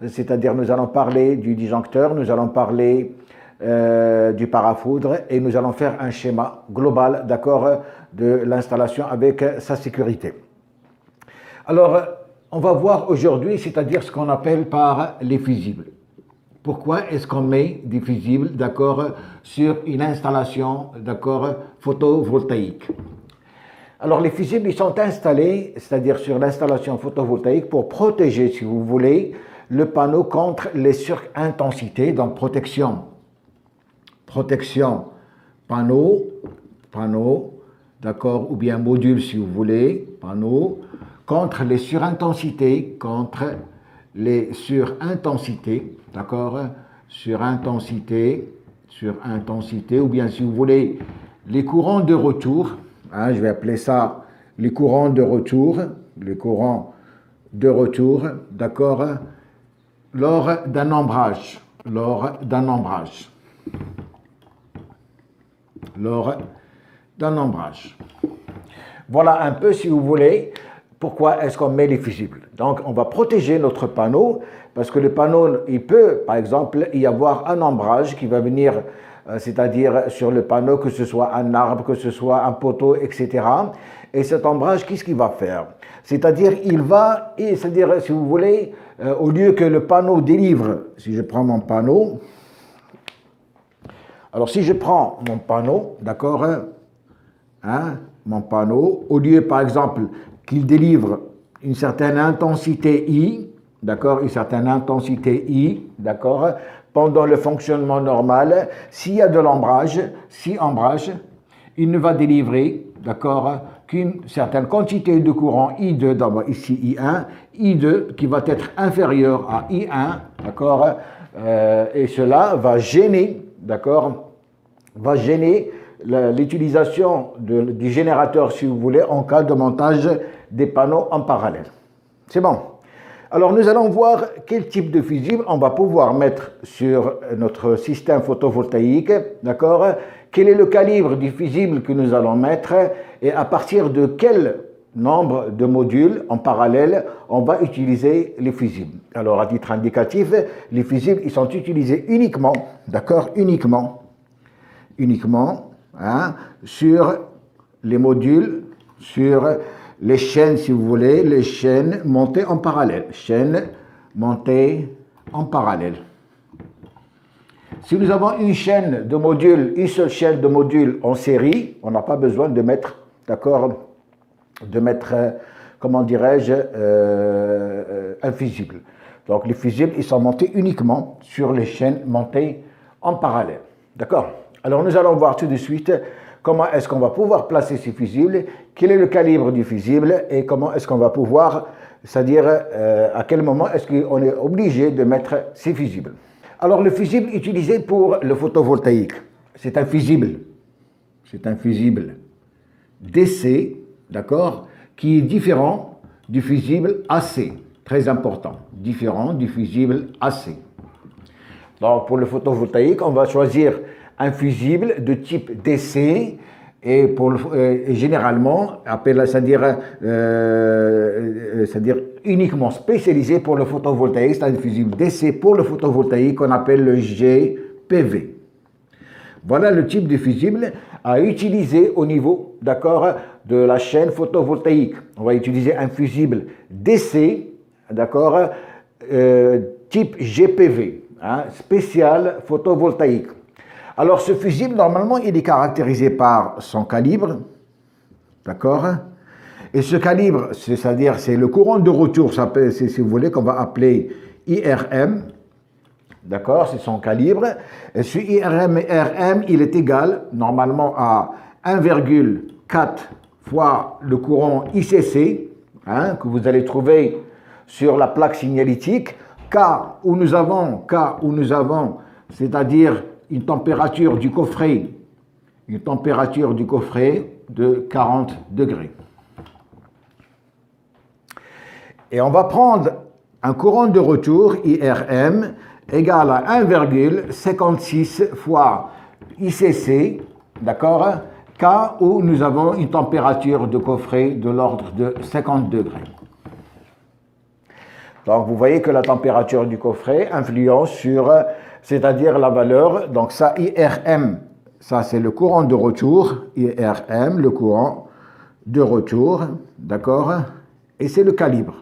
c'est-à-dire nous allons parler du disjoncteur, nous allons parler du parafoudre et nous allons faire un schéma global, d'accord, de l'installation avec sa sécurité. Alors, on va voir aujourd'hui, c'est-à-dire ce qu'on appelle par les fusibles. Pourquoi est-ce qu'on met des fusibles, d'accord, sur une installation, d'accord, photovoltaïque? Alors, les fusibles, ils sont installés, c'est-à-dire sur l'installation photovoltaïque pour protéger, si vous voulez, le panneau contre les surintensités, donc protection, panneau, d'accord, ou bien module, si vous voulez, panneau, contre les surintensités, d'accord, surintensité, ou bien si vous voulez, les courants de retour, hein, je vais appeler ça les courants de retour, d'accord, lors d'un ombrage. Voilà un peu, si vous voulez, pourquoi est-ce qu'on met les fusibles. Donc, on va protéger notre panneau, parce que le panneau, il peut, par exemple, y avoir un ombrage qui va venir, c'est-à-dire sur le panneau, que ce soit un arbre, que ce soit un poteau, etc. Et cet ombrage, qu'est-ce qu'il va faire? C'est-à-dire, c'est-à-dire, si vous voulez, au lieu que le panneau délivre, si je prends mon panneau, alors si je prends mon panneau, d'accord, hein, mon panneau, au lieu, par exemple, qu'il délivre une certaine intensité I, d'accord, pendant le fonctionnement normal, s'il y a de l'ombrage, il ne va délivrer, d'accord, qu'une certaine quantité de courant I2, d'abord ici I1, I2 qui va être inférieur à I1, d'accord, et cela va gêner, d'accord, l'utilisation du générateur, si vous voulez, en cas de montage des panneaux en parallèle. C'est bon. Alors, nous allons voir quel type de fusible on va pouvoir mettre sur notre système photovoltaïque, d'accord? Quel est le calibre du fusible que nous allons mettre et à partir de quel nombre de modules en parallèle on va utiliser les fusibles. Alors, à titre indicatif, les fusibles, ils sont utilisés uniquement, d'accord? Uniquement, hein, sur les modules, sur les chaînes, si vous voulez, les chaînes montées en parallèle. Si nous avons une chaîne de modules, une seule chaîne de modules en série, on n'a pas besoin de mettre, d'accord, comment dirais-je, un fusible. Donc les fusibles, ils sont montés uniquement sur les chaînes montées en parallèle. D'accord? Alors nous allons voir tout de suite comment est-ce qu'on va pouvoir placer ces fusibles, quel est le calibre du fusible et comment est-ce qu'on va pouvoir, c'est-à-dire à quel moment est-ce qu'on est obligé de mettre ces fusibles. Alors le fusible utilisé pour le photovoltaïque, c'est un fusible DC, d'accord, qui est différent du fusible AC, très important, différent du fusible AC. Donc pour le photovoltaïque, on va choisir un fusible de type DC et généralement, c'est-à-dire uniquement spécialisé pour le photovoltaïque, c'est un fusible DC pour le photovoltaïque qu'on appelle le GPV. Voilà le type de fusible à utiliser au niveau, d'accord, de la chaîne photovoltaïque. On va utiliser un fusible DC, d'accord, type GPV, hein, spécial photovoltaïque. Alors, ce fusible, normalement, il est caractérisé par son calibre, d'accord? Et ce calibre, c'est-à-dire, c'est le courant de retour, si vous voulez, qu'on va appeler IRM, d'accord? C'est son calibre. Et ce IRM, il est égal, normalement, à 1,4 fois le courant ICC, hein, que vous allez trouver sur la plaque signalétique, K où nous avons, c'est-à-dire une température du coffret de 40 degrés. Et on va prendre un courant de retour, IRM, égal à 1,56 fois ICC, d'accord, K où nous avons une température de coffret de l'ordre de 50 degrés. Donc, vous voyez que la température du coffret influence sur, c'est-à-dire la valeur. Donc, ça, IRM, ça, c'est le courant de retour. IRM, le courant de retour, d'accord? Et c'est le calibre.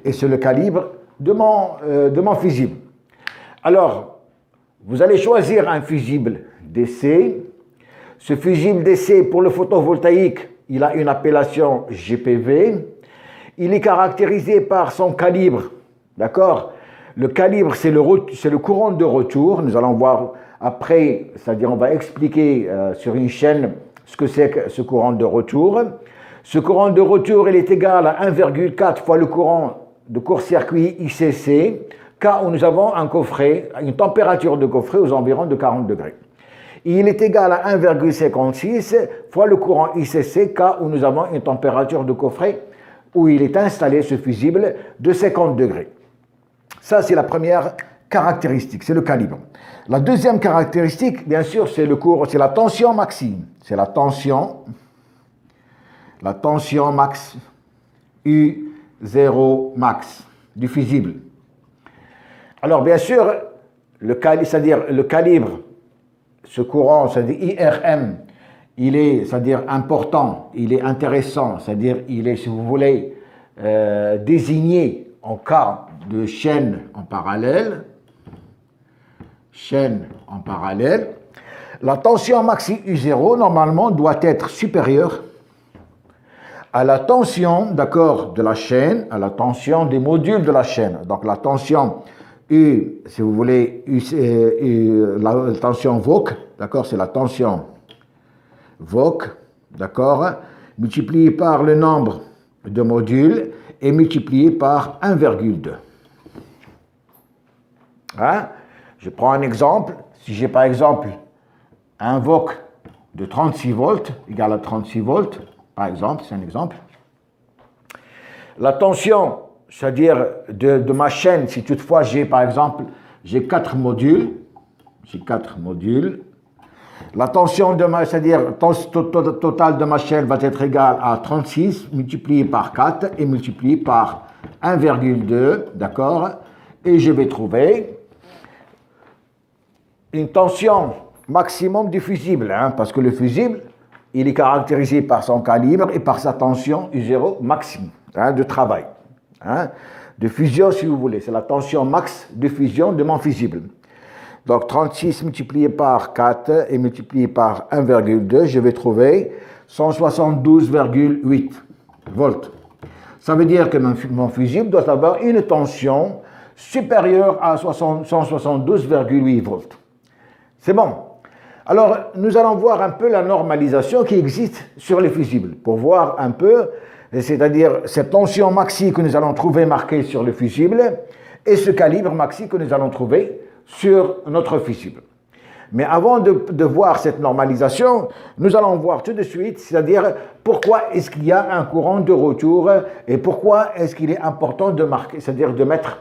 Et c'est le calibre de mon fusible. Alors, vous allez choisir un fusible DC. Ce fusible DC, pour le photovoltaïque, il a une appellation GPV. Il est caractérisé par son calibre, d'accord? Le calibre, c'est le courant de retour. Nous allons voir après, c'est-à-dire on va expliquer sur une chaîne ce que c'est que ce courant de retour. Ce courant de retour, il est égal à 1,4 fois le courant de court-circuit ICC, cas où nous avons un coffret, une température de coffret aux environs de 40 degrés. Il est égal à 1,56 fois le courant ICC, cas où nous avons une température de coffret où il est installé, ce fusible, de 50 degrés. Ça, c'est la première caractéristique, c'est le calibre. La deuxième caractéristique, bien sûr, c'est la tension maxi. C'est la tension max, U0 max, du fusible. Alors, bien sûr, c'est-à-dire le calibre, ce courant, c'est-à-dire IRM, il est, c'est-à-dire important, il est intéressant, c'est-à-dire il est, si vous voulez, désigné en cas de chaîne en parallèle. Chaîne en parallèle. La tension maxi U0, normalement, doit être supérieure à la tension, d'accord, de la chaîne, à la tension des modules de la chaîne. Donc la tension U, si vous voulez, la tension VOC, d'accord, c'est la tension VOC, d'accord, multiplié par le nombre de modules et multiplié par 1,2. Hein? Je prends un exemple. Si j'ai par exemple un VOC de 36 volts, égal à 36 volts, par exemple, c'est un exemple. La tension, c'est-à-dire de ma chaîne, si toutefois j'ai par exemple, j'ai 4 modules, la tension de c'est-à-dire totale de ma chaîne va être égale à 36 multiplié par 4 et multiplié par 1,2, d'accord? Et je vais trouver une tension maximum du fusible, hein, parce que le fusible, il est caractérisé par son calibre et par sa tension U0 maximum, hein, de travail, hein, de fusion si vous voulez. C'est la tension max de fusion de mon fusible. Donc 36 multiplié par 4 et multiplié par 1,2, je vais trouver 172,8 volts. Ça veut dire que mon fusible doit avoir une tension supérieure à 172,8 volts. C'est bon. Alors, nous allons voir un peu la normalisation qui existe sur les fusibles, pour voir un peu, c'est-à-dire cette tension maxi que nous allons trouver marquée sur le fusible et ce calibre maxi que nous allons trouver sur notre fusible. Mais avant de voir cette normalisation, nous allons voir tout de suite, c'est-à-dire pourquoi est-ce qu'il y a un courant de retour et pourquoi est-ce qu'il est important de marquer, c'est-à-dire de mettre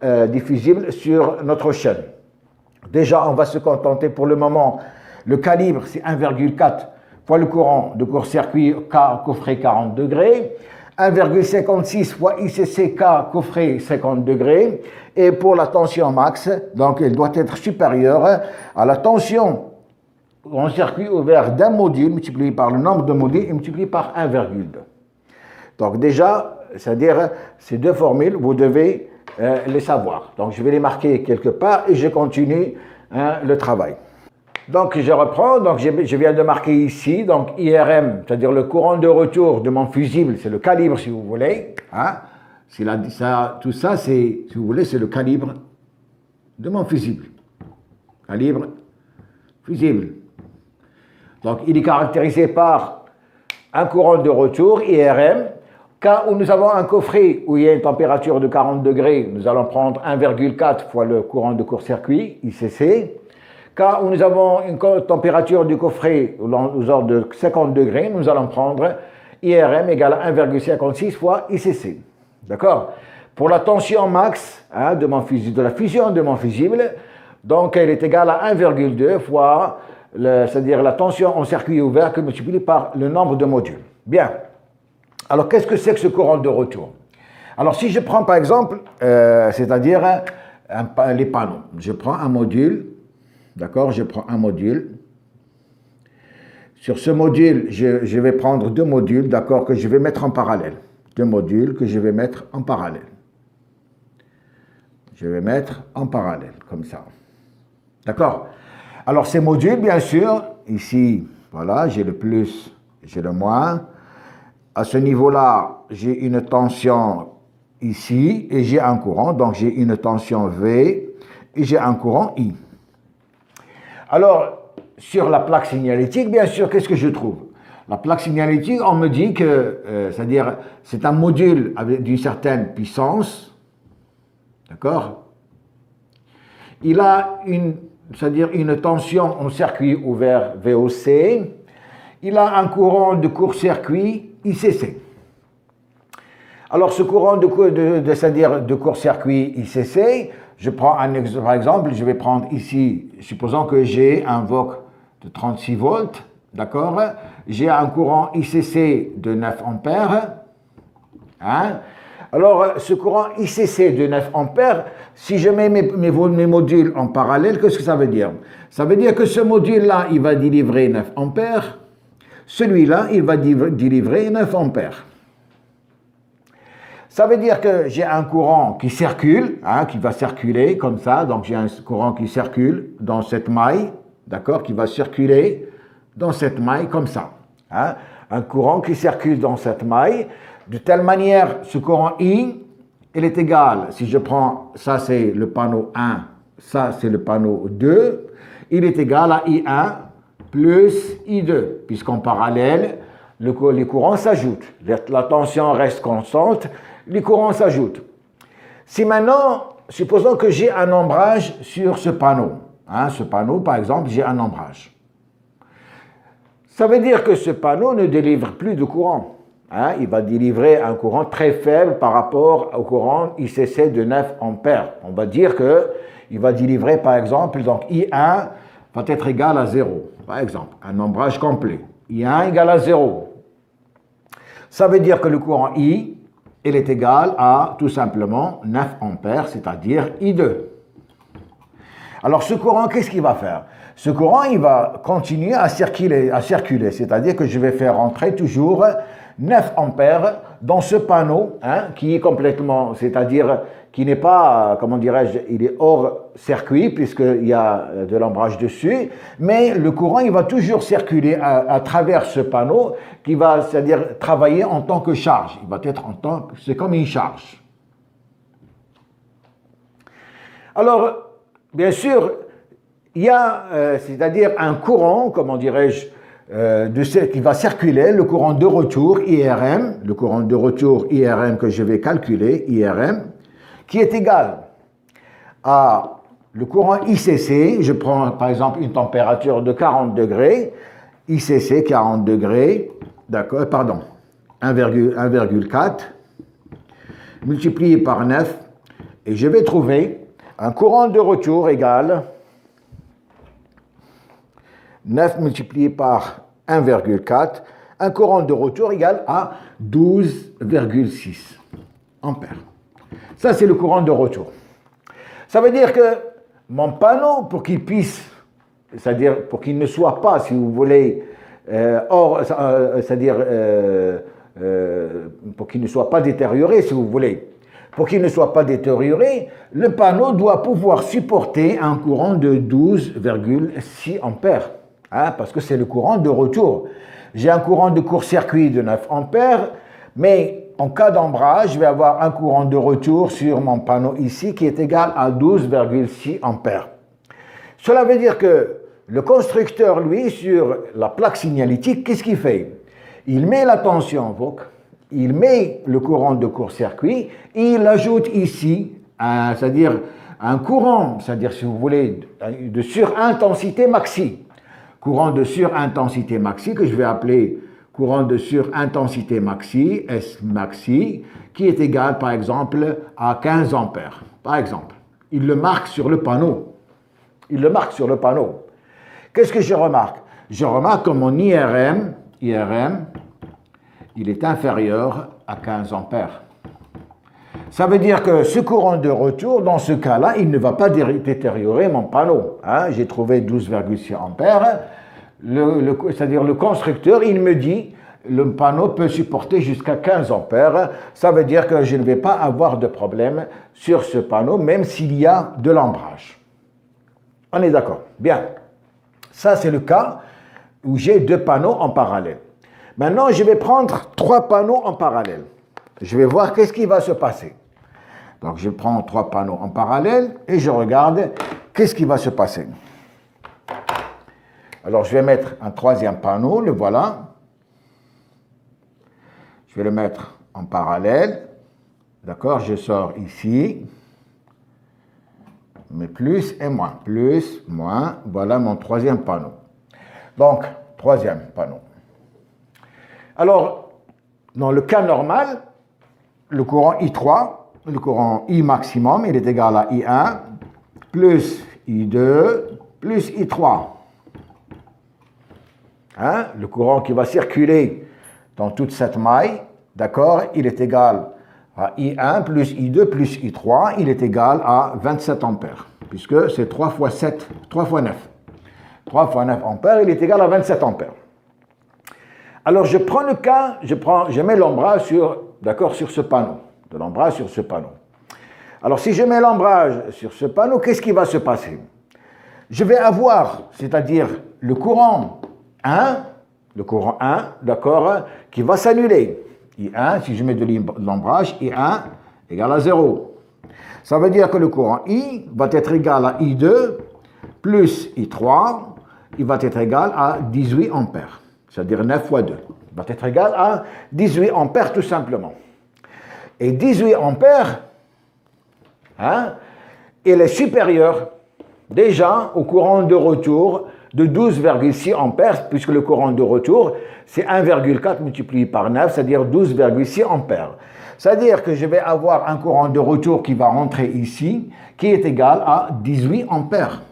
des fusibles sur notre chaîne. Déjà, on va se contenter pour le moment. Le calibre, c'est 1,4 fois le courant de court-circuit K coffret 40 degrés, 1,56 fois ICC K coffret 50 degrés, et pour la tension max, donc elle doit être supérieure à la tension en circuit ouvert d'un module multiplié par le nombre de modules et multiplié par 1,2. Donc déjà, c'est-à-dire ces deux formules, vous devez les savoir. Donc je vais les marquer quelque part et je continue le travail. Donc je reprends, donc je viens de marquer ici, donc IRM, c'est-à-dire le courant de retour de mon fusible, c'est le calibre si vous voulez. Hein? Tout ça, c'est, si vous voulez, c'est le calibre de mon fusible. Calibre fusible. Donc il est caractérisé par un courant de retour, IRM. Cas où nous avons un coffret où il y a une température de 40 degrés, nous allons prendre 1,4 fois le courant de court-circuit, ICC. Cas où nous avons une température du coffret aux ordres de 50 degrés, nous allons prendre IRM égale à 1,56 fois ICC. D'accord? Pour la tension max de la fusion de mon fusible, donc elle est égale à 1,2 fois, c'est-à-dire la tension en circuit ouvert que multiplié par le nombre de modules. Bien. Alors, qu'est-ce que c'est que ce courant de retour? Alors, si je prends par exemple, c'est-à-dire les panneaux, je prends un module, d'accord, je prends un module. Sur ce module, je vais prendre deux modules, d'accord, que je vais mettre en parallèle. Deux modules que je vais mettre en parallèle. Je vais mettre en parallèle, comme ça. D'accord? Alors, ces modules, bien sûr, ici, voilà, j'ai le plus, j'ai le moins. À ce niveau-là, j'ai une tension ici et j'ai un courant. Donc, j'ai une tension V et j'ai un courant I. Alors, sur la plaque signalétique, bien sûr, qu'est-ce que je trouve? La plaque signalétique, on me dit que, c'est-à-dire, c'est un module d'une certaine puissance, d'accord? Il a c'est-à-dire une tension en circuit ouvert VOC. Il a un courant de court-circuit ICC. Alors, ce courant c'est-à-dire de court-circuit ICC, je prends par exemple, je vais prendre ici, supposons que j'ai un VOC de 36 volts, d'accord? J'ai un courant ICC de 9 ampères. Hein? Alors, ce courant ICC de 9 ampères, si je mets mes modules en parallèle, qu'est-ce que ça veut dire? Ça veut dire que ce module-là, il va délivrer 9 ampères. Celui-là, il va délivrer 9 ampères. Ça veut dire que j'ai un courant qui circule, hein, qui va circuler comme ça. Donc, j'ai un courant qui circule dans cette maille, d'accord, qui va circuler dans cette maille comme ça. Hein. Un courant qui circule dans cette maille. De telle manière, ce courant I, il est égal, si je prends, ça c'est le panneau 1, ça c'est le panneau 2, il est égal à I1 plus I2, puisqu'en parallèle, les courants s'ajoutent. La tension reste constante, les courants s'ajoutent. Si maintenant, supposons que j'ai un ombrage sur ce panneau, hein, ce panneau par exemple, j'ai un ombrage. Ça veut dire que ce panneau ne délivre plus de courant. Hein, il va délivrer un courant très faible par rapport au courant ICC de 9 ampères. On va dire qu'il va délivrer par exemple, donc I1 va être égal à 0, par exemple, un ombrage complet. I1 égale à 0. Ça veut dire que le courant I, il est égal à tout simplement 9 ampères, c'est-à-dire I2. Alors ce courant, qu'est-ce qu'il va faire? Ce courant, il va continuer à circuler, c'est-à-dire que je vais faire rentrer toujours 9 ampères dans ce panneau, hein, qui est complètement, c'est-à-dire qui n'est pas, comment dirais-je, il est hors circuit puisqu'il y a de l'ombrage dessus, mais le courant, il va toujours circuler à travers ce panneau qui va, c'est-à-dire travailler en tant que charge. Il va être c'est comme une charge. Alors, bien sûr, il y a, c'est-à-dire un courant, comment dirais-je, qui va circuler, le courant de retour IRM, le courant de retour IRM que je vais calculer, IRM, qui est égal à le courant ICC, je prends par exemple une température de 40 degrés, ICC 40 degrés, d'accord, pardon, 1,4, multiplié par 9, et je vais trouver un courant de retour égal 9 multiplié par 1,4, un courant de retour égal à 12,6 ampères. Ça, c'est le courant de retour. Ça veut dire que mon panneau, pour qu'il puisse, c'est-à-dire pour qu'il ne soit pas, si vous voulez, c'est-à-dire pour qu'il ne soit pas détérioré, si vous voulez, pour qu'il ne soit pas détérioré, le panneau doit pouvoir supporter un courant de 12,6 ampères. Hein, parce que c'est le courant de retour. J'ai un courant de court-circuit de 9 ampères, mais en cas d'ombrage, je vais avoir un courant de retour sur mon panneau ici qui est égal à 12,6 ampères. Cela veut dire que le constructeur, lui, sur la plaque signalétique, qu'est-ce qu'il fait? Il met la tension VOC, il met le courant de court-circuit et il ajoute ici, c'est-à-dire un courant, c'est-à-dire, si vous voulez, de surintensité maxi. Courant de surintensité maxi, que je vais appeler courant de surintensité maxi, S maxi, qui est égal, par exemple, à 15 ampères. Par exemple, il le marque sur le panneau. Il le marque sur le panneau. Qu'est-ce que je remarque? Je remarque que mon IRM, il est inférieur à 15 ampères. Ça veut dire que ce courant de retour, dans ce cas-là, il ne va pas détériorer mon panneau. Hein. J'ai trouvé 12,6 ampères. C'est-à-dire le constructeur, il me dit le panneau peut supporter jusqu'à 15 ampères. Ça veut dire que je ne vais pas avoir de problème sur ce panneau, même s'il y a de l'ombrage. On est d'accord? Bien. Ça, c'est le cas où j'ai 2 panneaux en parallèle. Maintenant, je vais prendre 3 panneaux en parallèle. Je vais voir qu'est-ce qui va se passer. Donc, je prends 3 panneaux en parallèle et je regarde qu'est-ce qui va se passer. Alors, je vais mettre un 3e panneau, le voilà. Je vais le mettre en parallèle. D'accord, je sors ici. Mais plus et moins. Plus, moins. Voilà mon 3e panneau. Donc, 3e panneau. Alors, dans le cas normal, le courant I3, le courant I maximum, il est égal à I1 plus I2 plus I3. Hein? Le courant qui va circuler dans toute cette maille, d'accord, il est égal à I1 plus I2 plus I3, il est égal à 27 ampères, puisque c'est 3 fois 7, 3 fois 9. 3 fois 9 ampères, il est égal à 27 ampères. Alors, je prends le cas, je mets l'ombrage sur ce panneau, de l'ombrage sur ce panneau. Alors, si je mets l'ombrage sur ce panneau, qu'est-ce qui va se passer? Je vais avoir, c'est-à-dire le courant 1, d'accord, qui va s'annuler. I1, si je mets de l'ombrage, I1 égale à 0. Ça veut dire que le courant I va être égal à I2 plus I3, il va être égal à 18 ampères. C'est-à-dire 9 fois 2. Il va être égal à 18 ampères tout simplement. Et 18 ampères, hein, il est supérieur déjà au courant de retour de 12,6 ampères, puisque le courant de retour, c'est 1,4 multiplié par 9, c'est-à-dire 12,6 ampères. C'est-à-dire que je vais avoir un courant de retour qui va rentrer ici, qui est égal à 18 ampères.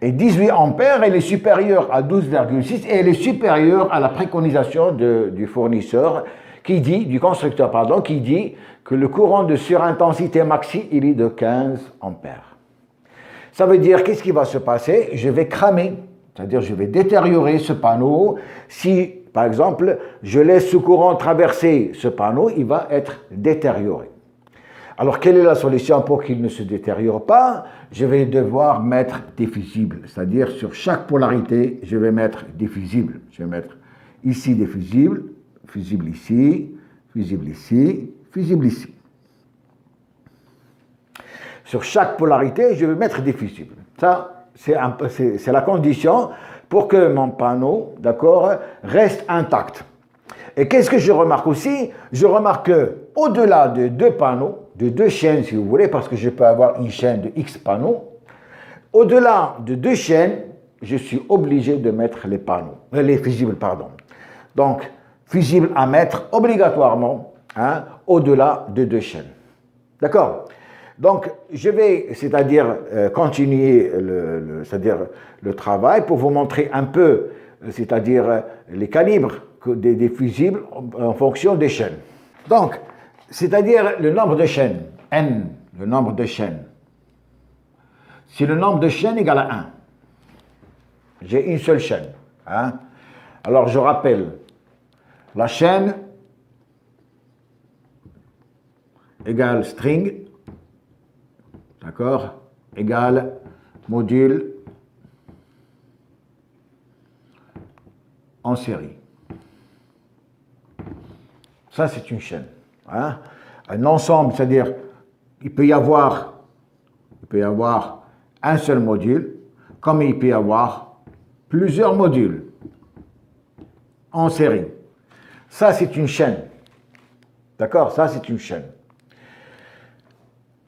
Et 18 ampères, elle est supérieure à 12,6 et elle est supérieure à la préconisation du fournisseur, du constructeur, qui dit que le courant de surintensité maxi, il est de 15 ampères. Ça veut dire, qu'est-ce qui va se passer? Je vais cramer, c'est-à-dire je vais détériorer ce panneau. Si, par exemple, je laisse ce courant traverser ce panneau, il va être détérioré. Alors, quelle est la solution pour qu'il ne se détériore pas? Je vais devoir mettre des fusibles, c'est-à-dire sur chaque polarité, je vais mettre des fusibles. Je vais mettre ici des fusibles, fusible ici, fusible ici, fusible ici. Sur chaque polarité, je vais mettre des fusibles. Ça, c'est la condition pour que mon panneau, d'accord, reste intact. Et qu'est-ce que je remarque aussi? Je remarque qu'au-delà de 2 panneaux, de 2 chaînes si vous voulez, parce que je peux avoir une chaîne de X panneaux, au-delà de 2 chaînes, je suis obligé de mettre les fusibles, pardon. Donc, fusible à mettre obligatoirement, hein, au-delà de 2 chaînes. D'accord? Donc, je vais, c'est-à-dire, continuer le travail pour vous montrer un peu, c'est-à-dire, les calibres des fusibles en fonction des chaînes. Donc, c'est-à-dire le nombre de chaînes, N, le nombre de chaînes. Si le nombre de chaînes égale à 1, j'ai une seule chaîne. Hein? Alors, je rappelle, la chaîne égale string, d'accord, égale module en série. Ça, c'est une chaîne. Hein? Un ensemble, c'est-à-dire, il peut y avoir un seul module, comme il peut y avoir plusieurs modules en série. Ça, c'est une chaîne. D'accord? Ça, c'est une chaîne.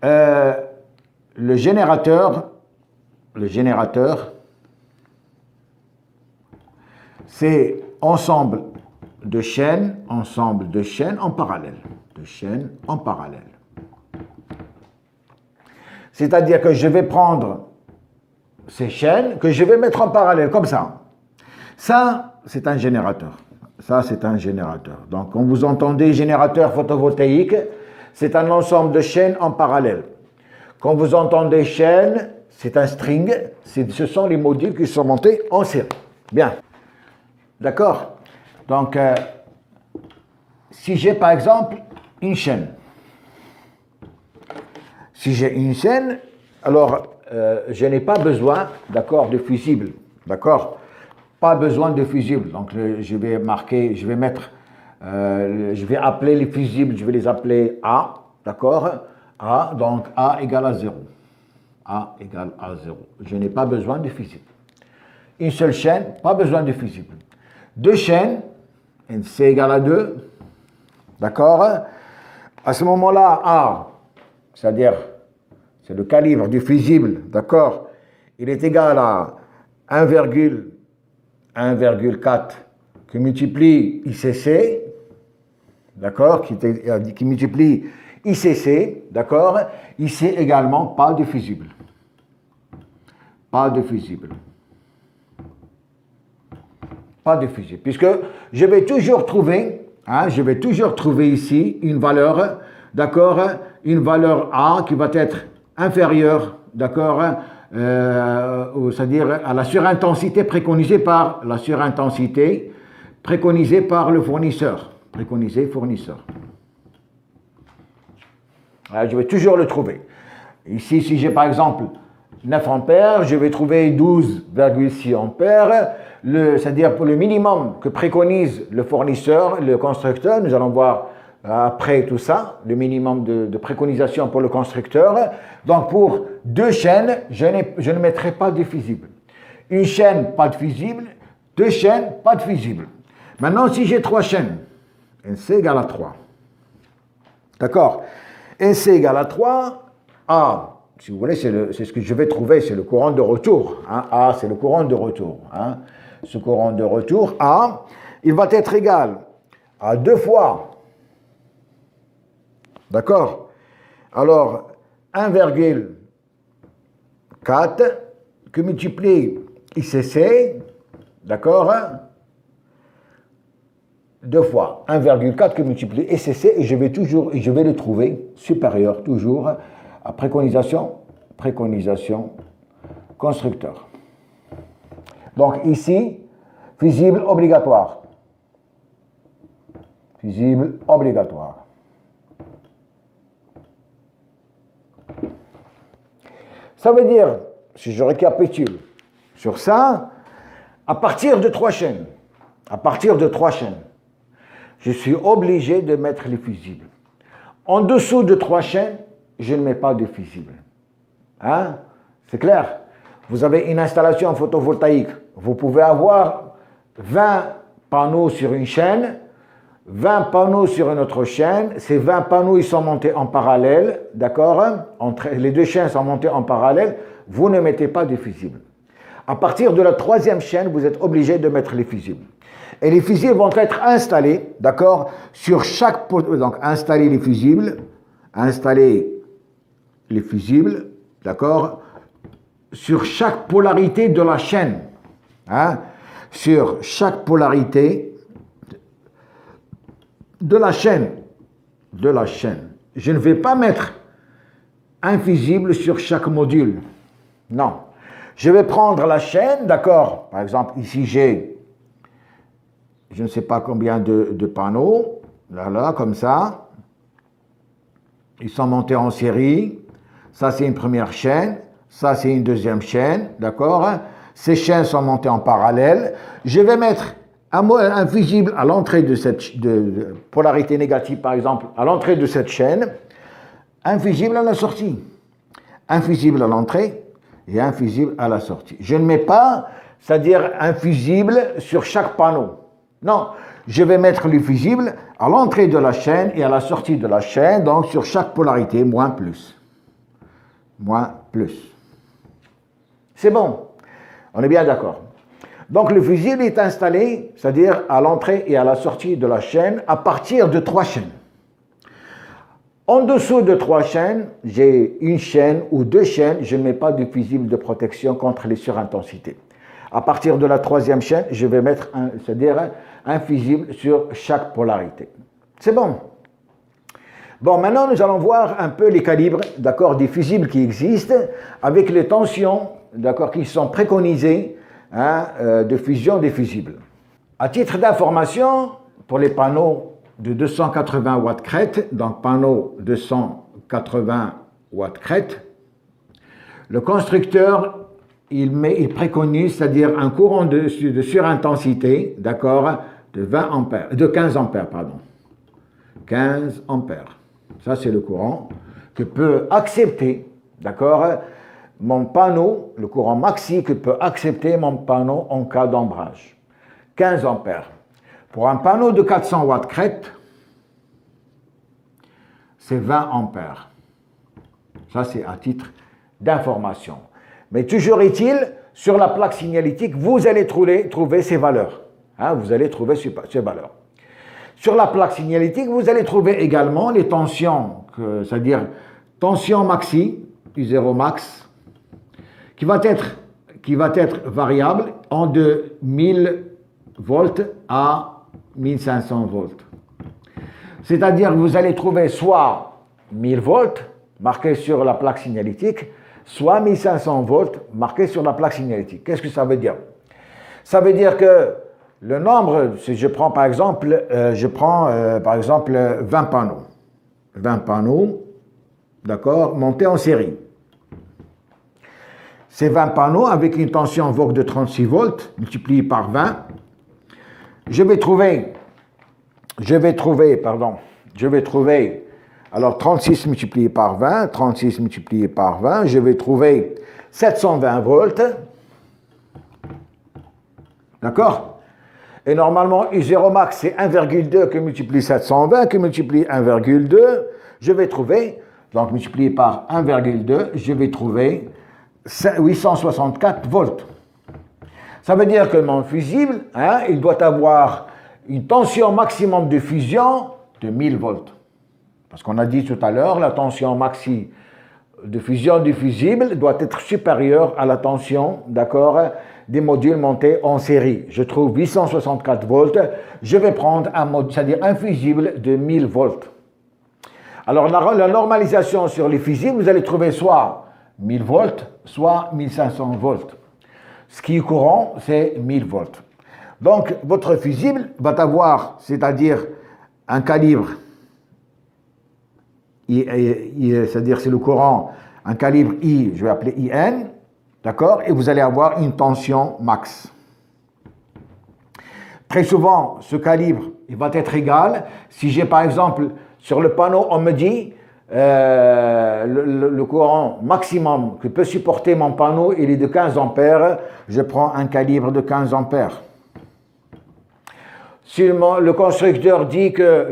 Le générateur, c'est ensemble de chaînes en parallèle. De chaînes en parallèle. C'est-à-dire que je vais prendre ces chaînes que je vais mettre en parallèle, comme ça. Ça, c'est un générateur. Ça, c'est un générateur. Donc, quand vous entendez générateur photovoltaïque, c'est un ensemble de chaînes en parallèle. Quand vous entendez chaîne, c'est un string. Ce sont les modules qui sont montés en série. Bien. D'accord? Donc, si j'ai par exemple une chaîne, alors je n'ai pas besoin, d'accord, de fusible, d'accord? Pas besoin de fusible. Donc je vais appeler les fusibles, je vais les appeler A, d'accord? A, donc A égale à 0. A égale à 0. Je n'ai pas besoin de fusible. Une seule chaîne, pas besoin de fusible. Deux chaînes, NC égale à 2, d'accord? À ce moment-là, A, c'est-à-dire, c'est le calibre du fusible, d'accord? Il est égal à 1,4 qui multiplie ICC, d'accord? Qui multiplie ICC, d'accord? Ici également, pas de fusible. Pas de fusible. Pas de fusible. Puisque je vais toujours trouver ici une valeur, d'accord? Une valeur A qui va être inférieure, d'accord? C'est-à-dire à la surintensité préconisée par le fournisseur. Alors, je vais toujours le trouver. Ici, si j'ai par exemple 9 ampères, je vais trouver 12,6 ampères. C'est-à-dire pour le minimum que préconise le fournisseur, le constructeur, nous allons voir après tout ça, le minimum de préconisation pour le constructeur. Donc pour deux chaînes, je ne mettrai pas de fusible. Une chaîne, pas de fusible. Deux chaînes, pas de fusible. Maintenant, si j'ai trois chaînes, NC égale à 3. D'accord? NC égale à 3, A, si vous voulez, c'est ce que je vais trouver, c'est le courant de retour. Hein? A, c'est le courant de retour. Hein? Ce courant de retour, A, il va être égal à 2 fois. D'accord? Alors, 1,4 que multiplie ICC, d'accord? 2 fois 1,4 que multiplie ICC et je vais le trouver supérieur toujours à préconisation constructeur. Donc ici, fusible obligatoire. Fusible obligatoire. Ça veut dire, si je récapitule sur ça, à partir de trois chaînes, je suis obligé de mettre les fusibles. En dessous de trois chaînes, je ne mets pas de fusible. Hein? C'est clair? Vous avez une installation photovoltaïque. Vous pouvez avoir 20 panneaux sur une chaîne, 20 panneaux sur une autre chaîne. Ces 20 panneaux, ils sont montés en parallèle, d'accord? Les deux chaînes sont montées en parallèle. Vous ne mettez pas de fusible. À partir de la troisième chaîne, vous êtes obligé de mettre les fusibles. Et les fusibles vont être installés, d'accord, sur chaque... Donc, installer les fusibles, d'accord, sur chaque polarité de la chaîne. Hein, sur chaque polarité de la chaîne. Je ne vais pas mettre un fusible sur chaque module. Non. Je vais prendre la chaîne, d'accord, par exemple, ici j'ai, je ne sais pas combien de panneaux, là, comme ça. Ils sont montés en série. Ça, c'est une première chaîne. Ça, c'est une deuxième chaîne, d'accord? Ces chaînes sont montées en parallèle. Je vais mettre un fusible à l'entrée de cette de polarité négative, par exemple, à l'entrée de cette chaîne. Un fusible à la sortie. Un fusible à l'entrée et un fusible à la sortie. Je ne mets pas, c'est-à-dire un fusible sur chaque panneau. Non, je vais mettre le fusible à l'entrée de la chaîne et à la sortie de la chaîne, donc sur chaque polarité, moins plus. Moins plus. C'est bon, on est bien d'accord. Donc le fusible est installé, c'est-à-dire à l'entrée et à la sortie de la chaîne, à partir de trois chaînes. En dessous de trois chaînes, j'ai une chaîne ou deux chaînes, je ne mets pas de fusible de protection contre les surintensités. À partir de la troisième chaîne, je vais mettre un fusible sur chaque polarité. C'est bon. Bon, maintenant nous allons voir un peu les calibres, d'accord, des fusibles qui existent avec les tensions, d'accord, qui sont préconisées de fusion des fusibles. À titre d'information, pour les panneaux de 280 watts crête, donc panneau 280 watts crête, le constructeur il préconise, c'est-à-dire un courant de surintensité, d'accord, de 15 ampères, pardon. 15 ampères. Ça, c'est le courant que peut accepter, d'accord, mon panneau, le courant maxi que peut accepter mon panneau en cas d'ombrage. 15 ampères. Pour un panneau de 400 watts crête, c'est 20 ampères. Ça, c'est à titre d'information. Mais toujours est-il, sur la plaque signalétique, vous allez trouver ces valeurs. Vous allez trouver ces valeurs. Sur la plaque signalétique, vous allez trouver également les tensions, c'est-à-dire tension maxi, U0 max, qui va être variable en de 1000 volts à 1500 volts. C'est-à-dire que vous allez trouver soit 1000 volts marqués sur la plaque signalétique, soit 1500 volts marqués sur la plaque signalétique. Qu'est-ce que ça veut dire? Ça veut dire que le nombre, si je prends par exemple, 20 panneaux. 20 panneaux, d'accord, montés en série. Ces 20 panneaux avec une tension VOC de 36 volts multiplié par 20, je vais trouver, alors 36 multiplié par 20, 36 multiplié par 20, je vais trouver 720 volts, d'accord? Et normalement, U0 max, c'est 1,2 que multiplie 720, que multiplie 1,2, je vais trouver, donc multiplié par 1,2, je vais trouver 864 volts. Ça veut dire que mon fusible, il doit avoir une tension maximum de fusion de 1000 volts. Parce qu'on a dit tout à l'heure, la tension maxi de fusion du fusible doit être supérieure à la tension, d'accord, des modules montés en série. Je trouve 864 volts, je vais prendre un fusible de 1000 volts. Alors la normalisation sur les fusibles, vous allez trouver soit 1000 volts, soit 1500 volts. Ce qui est courant, c'est 1000 volts. Donc votre fusible va avoir, c'est-à-dire un calibre, c'est-à-dire c'est le courant, un calibre I, je vais appeler IN, d'accord, et vous allez avoir une tension max. Très souvent, ce calibre, il va être égal. Si j'ai par exemple, sur le panneau, on me dit, le courant maximum que peut supporter mon panneau, il est de 15 ampères, je prends un calibre de 15 ampères. Si le constructeur dit que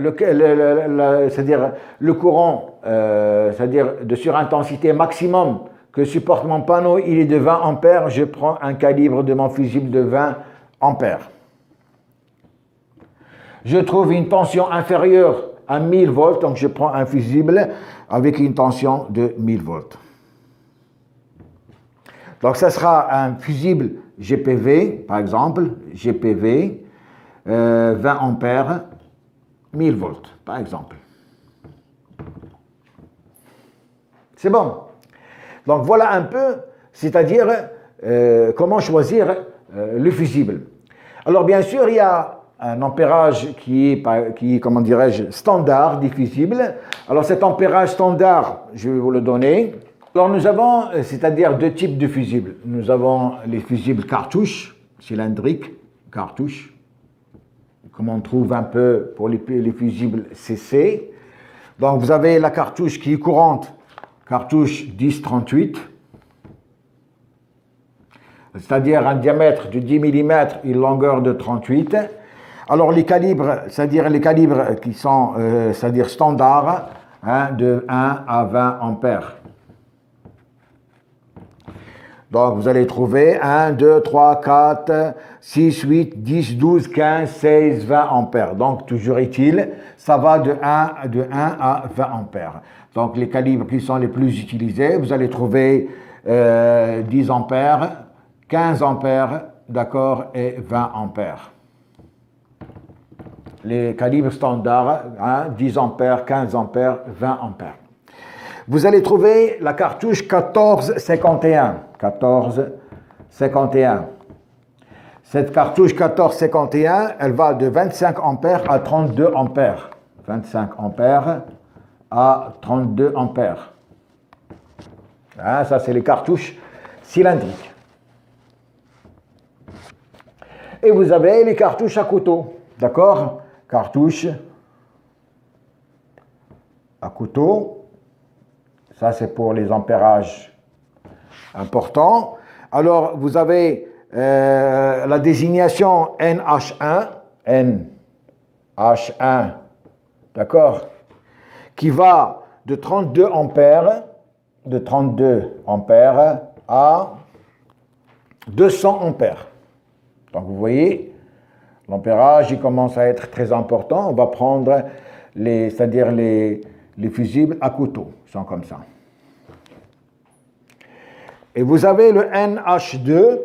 c'est-à-dire le courant, c'est-à-dire de surintensité maximum que supporte mon panneau, il est de 20 ampères, je prends un calibre de mon fusible de 20 ampères. Je trouve une tension inférieure à 1000 volts, donc je prends un fusible avec une tension de 1000 volts. Donc ça sera un fusible GPV, par exemple, GPV, 20 ampères, 1000 volts, par exemple. C'est bon. Donc voilà un peu, c'est-à-dire comment choisir le fusible. Alors bien sûr, il y a un ampérage qui est comment dirais-je, standard des fusibles. Alors cet ampérage standard, je vais vous le donner. Alors nous avons, c'est-à-dire deux types de fusibles. Nous avons les fusibles cartouches, cylindriques, cartouches, comme on trouve un peu pour les fusibles CC. Donc vous avez la cartouche qui est courante, cartouche 10-38, c'est-à-dire un diamètre de 10 mm et une longueur de 38. Alors les calibres, c'est-à-dire les calibres qui sont c'est-à-dire standards, de 1 à 20 ampères. Donc vous allez trouver 1, 2, 3, 4, 6, 8, 10, 12, 15, 16, 20 ampères. Donc toujours est-il, ça va de 1 à 20 ampères. Donc les calibres qui sont les plus utilisés, vous allez trouver 10 ampères, 15 ampères, d'accord, et 20 ampères. les calibres standards, 10 ampères, 15 ampères, 20 ampères. Vous allez trouver la cartouche 1451. 1451. Cette cartouche 1451, elle va de 25 ampères à 32 ampères. 25 ampères à 32 ampères. Ça, c'est les cartouches cylindriques. Et vous avez les cartouches à couteau. D'accord? Cartouches à couteau. Ça, c'est pour les ampérages importants. Alors, vous avez la désignation NH1, NH1, d'accord, qui va de 32 ampères, à 200 ampères. Donc, vous voyez, l'ampérage, il commence à être très important. On va prendre c'est-à-dire les fusibles à couteau. Ils sont comme ça. Et vous avez le NH2,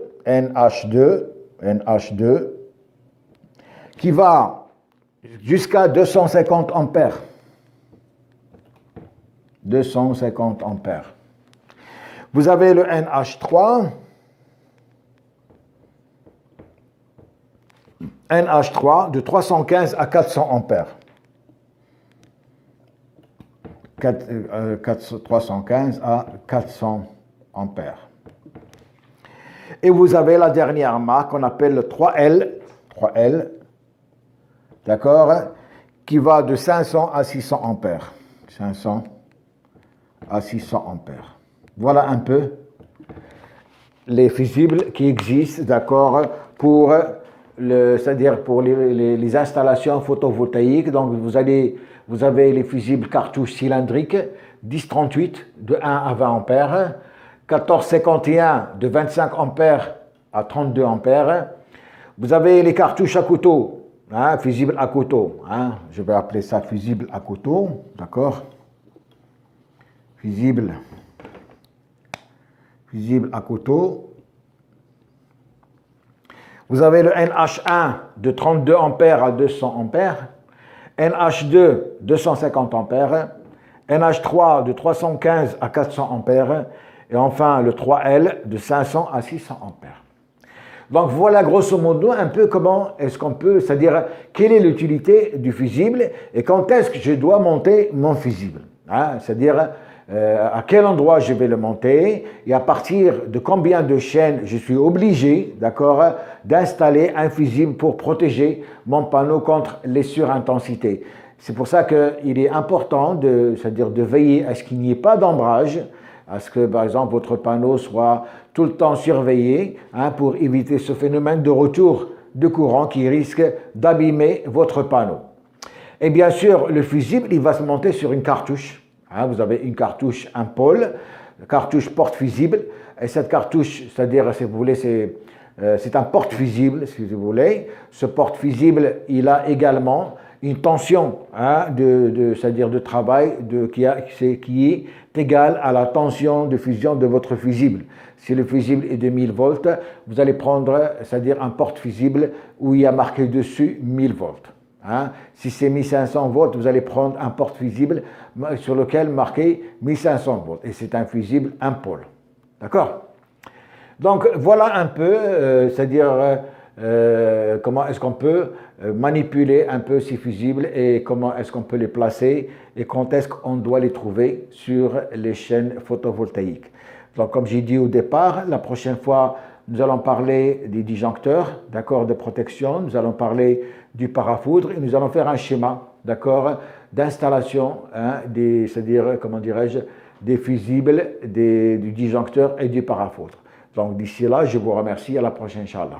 qui va jusqu'à 250 ampères. 250 ampères. Vous avez le NH3. NH3 de 315 à 400 ampères. 315 à 400 ampères. Et vous avez la dernière marque qu'on appelle le 3L, d'accord, qui va de 500 à 600 ampères. 500 à 600 ampères. Voilà un peu les fusibles qui existent, d'accord, c'est-à-dire pour les installations photovoltaïques. Donc vous avez les fusibles cartouches cylindriques 1038 de 1 à 20 ampères, 1451 de 25 ampères à 32 ampères. Vous avez les cartouches à couteau, fusibles à couteau. Je vais appeler ça fusible à couteau, d'accord? Fusible à couteau. Vous avez le NH1 de 32 ampères à 200 ampères, NH2 250 ampères, NH3 de 315 à 400 ampères, et enfin le 3L de 500 à 600 ampères. Donc voilà grosso modo un peu comment est-ce qu'on peut, c'est-à-dire quelle est l'utilité du fusible et quand est-ce que je dois monter mon fusible. C'est-à-dire à quel endroit je vais le monter et à partir de combien de chaînes je suis obligé, d'accord, d'installer un fusible pour protéger mon panneau contre les surintensités. C'est pour ça qu'il est important c'est-à-dire de veiller à ce qu'il n'y ait pas d'ombrage, à ce que, par exemple, votre panneau soit tout le temps surveillé pour éviter ce phénomène de retour de courant qui risque d'abîmer votre panneau. Et bien sûr, le fusible, il va se monter sur une cartouche. Vous avez une cartouche, un pôle, cartouche porte-fusible, et cette cartouche, c'est-à-dire, si vous voulez, c'est un porte-fusible, si vous voulez. Ce porte-fusible, il a également une tension c'est-à-dire de travail qui est égale à la tension de fusion de votre fusible. Si le fusible est de 1000 volts, vous allez prendre, c'est-à-dire un porte-fusible où il y a marqué dessus 1000 volts. Si c'est 1500 volts, vous allez prendre un porte-fusible sur lequel marqué 1500 volts. Et c'est un fusible un pôle. D'accord? Donc voilà un peu, c'est-à-dire comment est-ce qu'on peut manipuler un peu ces fusibles et comment est-ce qu'on peut les placer et quand est-ce qu'on doit les trouver sur les chaînes photovoltaïques. Donc comme j'ai dit au départ, la prochaine fois, nous allons parler des disjoncteurs, d'accord, de protection, nous allons parler du parafoudre et nous allons faire un schéma, d'accord, d'installation, c'est-à-dire, comment dirais-je, des fusibles, du disjoncteur et du parafoudre. Donc d'ici là, je vous remercie, à la prochaine, Inch'Allah.